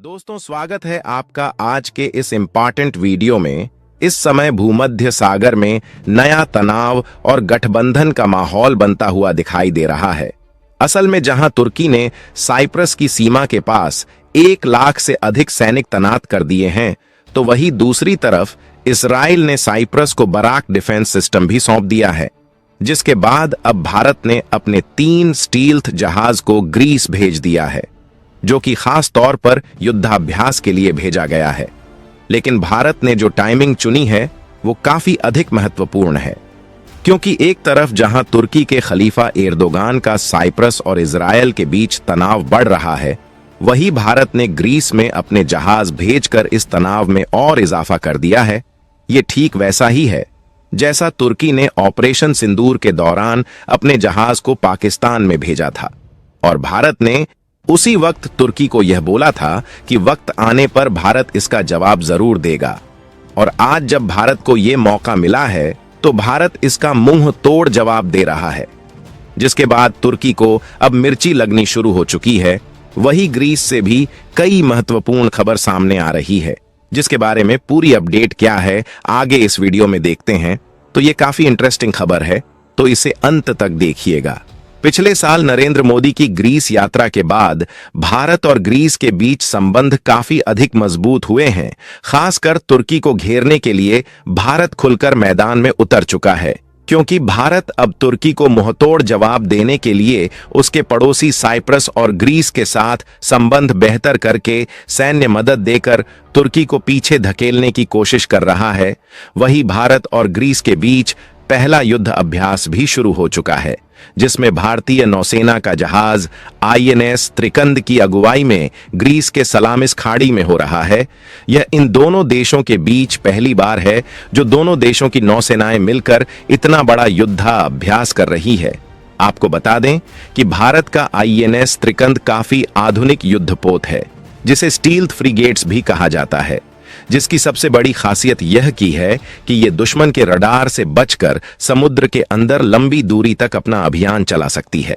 दोस्तों, स्वागत है आपका आज के इस इम्पॉर्टेंट वीडियो में। इस समय भूमध्य सागर में नया तनाव और गठबंधन का माहौल बनता हुआ दिखाई दे रहा है। असल में जहां तुर्की ने साइप्रस की सीमा के पास 1 लाख से अधिक सैनिक तैनात कर दिए हैं, तो वहीं दूसरी तरफ इजराइल ने साइप्रस को बराक डिफेंस सिस्टम भी सौंप दिया है, जिसके बाद अब भारत ने अपने 3 स्टील्थ जहाज को ग्रीस भेज दिया है, जो कि खास तौर पर युद्धाभ्यास के लिए भेजा गया है। लेकिन भारत ने जो टाइमिंग चुनी है वो काफी अधिक महत्वपूर्ण है, क्योंकि एक तरफ जहां तुर्की के खलीफा एर्दोगान का साइप्रस और इजराइल के बीच तनाव बढ़ रहा है, वहीं भारत ने ग्रीस में अपने जहाज भेजकर इस तनाव में और इजाफा कर दिया है। ये ठीक वैसा ही है जैसा तुर्की ने ऑपरेशन सिंदूर के दौरान अपने जहाज को पाकिस्तान में भेजा था, और भारत ने उसी वक्त तुर्की को यह बोला था कि वक्त आने पर भारत इसका जवाब जरूर देगा। और आज जब भारत को यह मौका मिला है तो भारत इसका मुंह तोड़ जवाब दे रहा है, जिसके बाद तुर्की को अब मिर्ची लगनी शुरू हो चुकी है। वही ग्रीस से भी कई महत्वपूर्ण खबर सामने आ रही है, जिसके बारे में पूरी अपडेट क्या है आगे इस वीडियो में देखते हैं। तो ये काफी इंटरेस्टिंग खबर है, तो इसे अंत तक देखिएगा। पिछले साल नरेंद्र मोदी की ग्रीस यात्रा के बाद भारत और ग्रीस के बीच संबंध काफी अधिक मजबूत हुए हैं। खासकर तुर्की को घेरने के लिए भारत खुलकर मैदान में उतर चुका है, क्योंकि भारत अब तुर्की को मुंहतोड़ जवाब देने के लिए उसके पड़ोसी साइप्रस और ग्रीस के साथ संबंध बेहतर करके सैन्य मदद देकर तुर्की को पीछे धकेलने की कोशिश कर रहा है। वहीं भारत और ग्रीस के बीच पहला युद्ध अभ्यास भी शुरू हो चुका है, जिसमें भारतीय नौसेना का जहाज INS त्रिकंद की अगुवाई में ग्रीस के सलामिस खाड़ी में हो रहा है। यह इन दोनों देशों के बीच पहली बार है जो दोनों देशों की नौसेनाएं मिलकर इतना बड़ा युद्धाभ्यास कर रही है। आपको बता दें कि भारत का INS त्रिकंद काफी आधुनिक युद्धपोत है, जिसे स्टील्थ फ्रिगेट्स भी कहा जाता है, जिसकी सबसे बड़ी खासियत यह की है कि ये दुश्मन के रडार से बचकर समुद्र के अंदर लंबी दूरी तक अपना अभियान चला सकती है।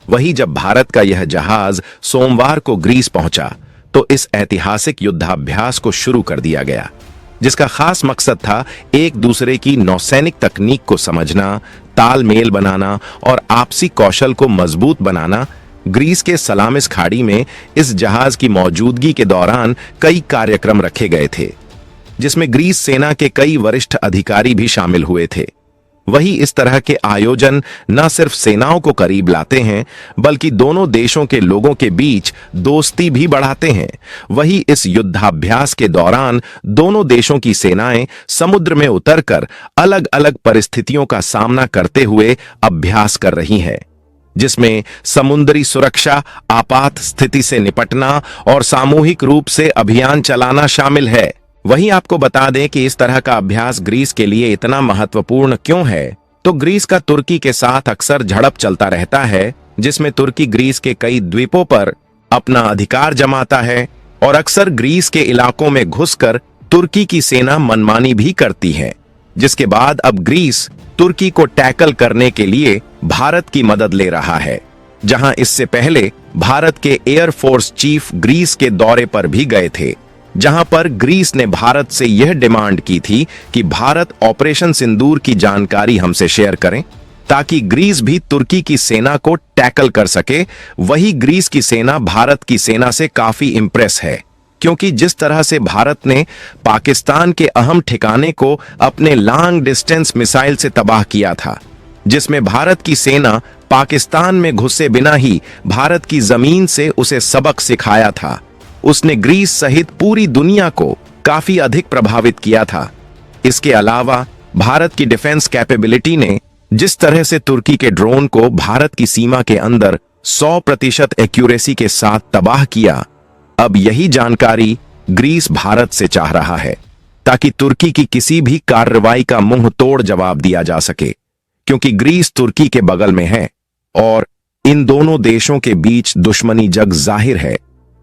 वहीं जब भारत का यह जहाज सोमवार को ग्रीस पहुंचा तो इस ऐतिहासिक युद्धाभ्यास को शुरू कर दिया गया, जिसका खास मकसद था एक दूसरे की नौसैनिक तकनीक को समझना, तालमेल बनाना और आपसी कौशल को मजबूत बनाना। ग्रीस के सलामिस खाड़ी में इस जहाज की मौजूदगी के दौरान कई कार्यक्रम रखे गए थे, जिसमें ग्रीस सेना के कई वरिष्ठ अधिकारी भी शामिल हुए थे। वही इस तरह के आयोजन न सिर्फ सेनाओं को करीब लाते हैं, बल्कि दोनों देशों के लोगों के बीच दोस्ती भी बढ़ाते हैं। वही इस युद्धाभ्यास के दौरान दोनों देशों की सेनाएं समुद्र में उतरकर अलग अलग परिस्थितियों का सामना करते हुए अभ्यास कर रही हैं, जिसमें समुद्री सुरक्षा, आपात स्थिति से निपटना और सामूहिक रूप से अभियान चलाना शामिल है। वहीं आपको बता दें कि इस तरह का अभ्यास ग्रीस के लिए इतना महत्वपूर्ण क्यों है। तो ग्रीस का तुर्की के साथ अक्सर झड़प चलता रहता है, जिसमें तुर्की ग्रीस के कई द्वीपों पर अपना अधिकार जमाता है और अक्सर ग्रीस के इलाकों में घुसकर तुर्की की सेना मनमानी भी करती है, जिसके बाद अब ग्रीस तुर्की को टैकल करने के लिए भारत की मदद ले रहा है। जहां इससे पहले भारत के एयरफोर्स चीफ ग्रीस के दौरे पर भी गए थे, जहां पर ग्रीस ने भारत से यह डिमांड की थी कि भारत ऑपरेशन सिंदूर की जानकारी हमसे शेयर करें, ताकि ग्रीस भी तुर्की की सेना को टैकल कर सके। वही ग्रीस की सेना भारत की सेना से काफी इंप्रेस है, क्योंकि जिस तरह से भारत ने पाकिस्तान के अहम ठिकाने को अपने लॉन्ग डिस्टेंस मिसाइल से तबाह किया था, जिसमें भारत की सेना पाकिस्तान में घुसे बिना ही भारत की जमीन से उसे सबक सिखाया था, उसने ग्रीस सहित पूरी दुनिया को काफी अधिक प्रभावित किया था। इसके अलावा भारत की डिफेंस कैपेबिलिटी ने जिस तरह से तुर्की के ड्रोन को भारत की सीमा के अंदर 100% एक्यूरेसी के साथ तबाह किया, अब यही जानकारी ग्रीस भारत से चाह रहा है, ताकि तुर्की की किसी भी कार्रवाई का मुंह तोड़ जवाब दिया जा सके, क्योंकि ग्रीस तुर्की के बगल में है और इन दोनों देशों के बीच दुश्मनी जग जाहिर है।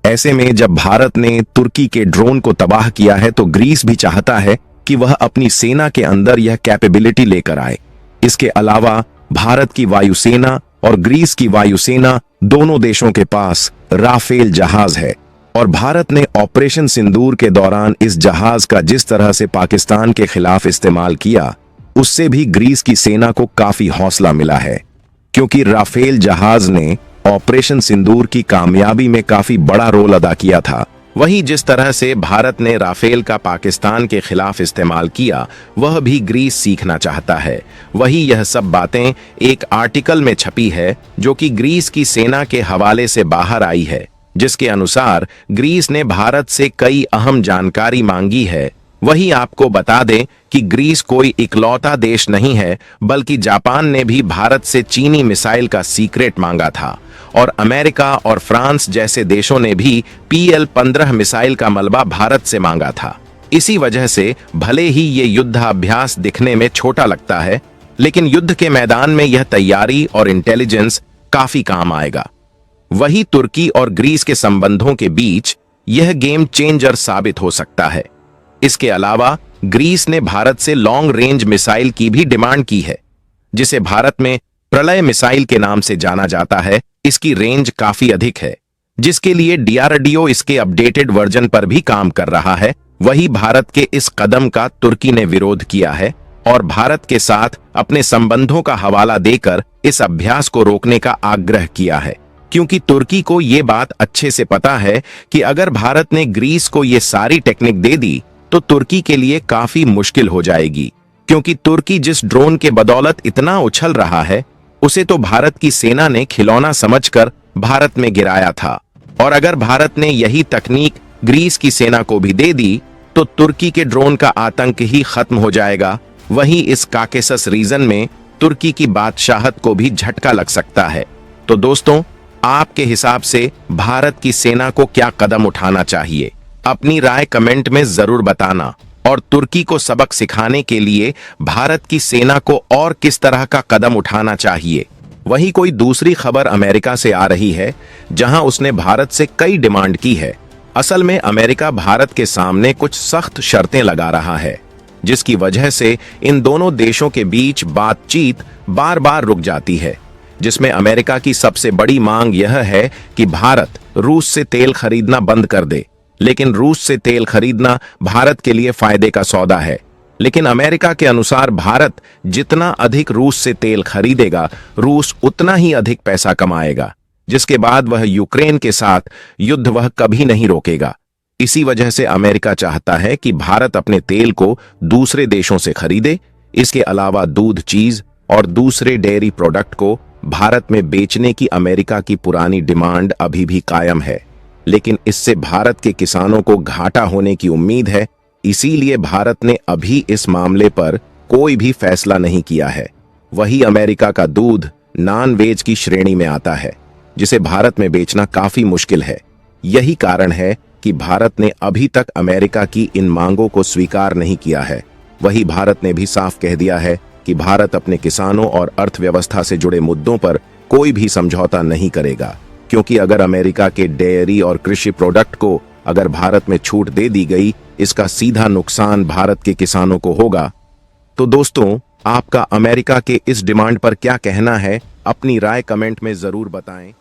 ऐसे में जब भारत ने तुर्की के ड्रोन को तबाह किया है, तो ग्रीस भी चाहता है कि वह अपनी सेना के अंदर यह कैपेबिलिटी लेकर आए। इसके अलावा भारत की वायुसेना और ग्रीस की वायुसेना दोनों देशों के पास राफेल जहाज है, और भारत ने ऑपरेशन सिंदूर के दौरान इस जहाज का जिस तरह से पाकिस्तान के खिलाफ इस्तेमाल किया, उससे भी ग्रीस की सेना को काफी हौसला मिला है, क्योंकि राफेल जहाज ने ऑपरेशन सिंदूर की कामयाबी में काफी बड़ा रोल अदा किया था। वहीं जिस तरह से भारत ने राफेल का पाकिस्तान के खिलाफ इस्तेमाल किया, वह भी ग्रीस सीखना चाहता है। वही यह सब बातें एक आर्टिकल में छपी है जो कि ग्रीस की सेना के हवाले से बाहर आई है, जिसके अनुसार ग्रीस ने भारत से कई अहम जानकारी मांगी है। वही आपको बता दें कि ग्रीस कोई इकलौता देश नहीं है, बल्कि जापान ने भी भारत से चीनी मिसाइल का सीक्रेट मांगा था और अमेरिका और फ्रांस जैसे देशों ने भी PL-15 मिसाइल का मलबा भारत से मांगा था। इसी वजह से भले ही ये युद्धाभ्यास दिखने में छोटा लगता है, लेकिन युद्ध के मैदान में यह तैयारी और इंटेलिजेंस काफी काम आएगा। वही तुर्की और ग्रीस के संबंधों के बीच यह गेम चेंजर साबित हो सकता है। इसके अलावा ग्रीस ने भारत से लॉन्ग रेंज मिसाइल की भी डिमांड की है, जिसे भारत में प्रलय मिसाइल के नाम से जाना जाता है। इसकी रेंज काफी अधिक है, जिसके लिए DRDO इसके अपडेटेड वर्जन पर भी काम कर रहा है। वही भारत के इस कदम का तुर्की ने विरोध किया है और भारत के साथ अपने संबंधों का हवाला देकर इस अभ्यास को रोकने का आग्रह किया है, क्योंकि तुर्की को ये बात अच्छे से पता है कि अगर भारत ने ग्रीस को ये सारी टेक्निक दे दी तो तुर्की के लिए काफी मुश्किल हो जाएगी, क्योंकि तुर्की जिस ड्रोन के बदौलत इतना उछल रहा है, उसे तो भारत की सेना ने खिलौना समझकर भारत में गिराया था। और अगर भारत ने यही तकनीक ग्रीस की सेना को भी दे दी तो तुर्की के ड्रोन का आतंक ही खत्म हो जाएगा। वहीं इस काकेसस रीजन में तुर्की की बादशाहत को भी झटका लग सकता है। तो दोस्तों, आपके हिसाब से भारत की सेना को क्या कदम उठाना चाहिए? अपनी राय कमेंट में जरूर बताना। और तुर्की को सबक सिखाने के लिए भारत की सेना को और किस तरह का कदम उठाना चाहिए? वहीं कोई दूसरी खबर अमेरिका से आ रही है, जहां उसने भारत से कई डिमांड की है। असल में अमेरिका भारत के सामने कुछ सख्त शर्तें लगा रहा है, जिसकी वजह से इन दोनों देशों के बीच बातचीत बार बार रुक जाती है। जिसमें अमेरिका की सबसे बड़ी मांग यह है कि भारत रूस से तेल खरीदना बंद कर दे। लेकिन रूस से तेल खरीदना भारत के लिए फायदे का सौदा है, लेकिन अमेरिका के अनुसार भारत जितना अधिक रूस से तेल खरीदेगा, रूस उतना ही अधिक पैसा कमाएगा, जिसके बाद वह यूक्रेन के साथ युद्ध वह कभी नहीं रोकेगा। इसी वजह से अमेरिका चाहता है कि भारत अपने तेल को दूसरे देशों से खरीदे। इसके अलावा दूध, चीज और दूसरे डेयरी प्रोडक्ट को भारत में बेचने की अमेरिका की पुरानी डिमांड अभी भी कायम है, लेकिन इससे भारत के किसानों को घाटा होने की उम्मीद है। इसीलिए भारत ने अभी इस मामले पर कोई भी फैसला नहीं किया है। वही अमेरिका का दूध नॉन वेज की श्रेणी में आता है, जिसे भारत में बेचना काफी मुश्किल है। यही कारण है कि भारत ने अभी तक अमेरिका की इन मांगों को स्वीकार नहीं किया है। वही भारत ने भी साफ कह दिया है कि भारत अपने किसानों और अर्थव्यवस्था से जुड़े मुद्दों पर कोई भी समझौता नहीं करेगा, क्योंकि अगर अमेरिका के डेयरी और कृषि प्रोडक्ट को अगर भारत में छूट दे दी गई, इसका सीधा नुकसान भारत के किसानों को होगा। तो दोस्तों, आपका अमेरिका के इस डिमांड पर क्या कहना है? अपनी राय कमेंट में जरूर बताएं।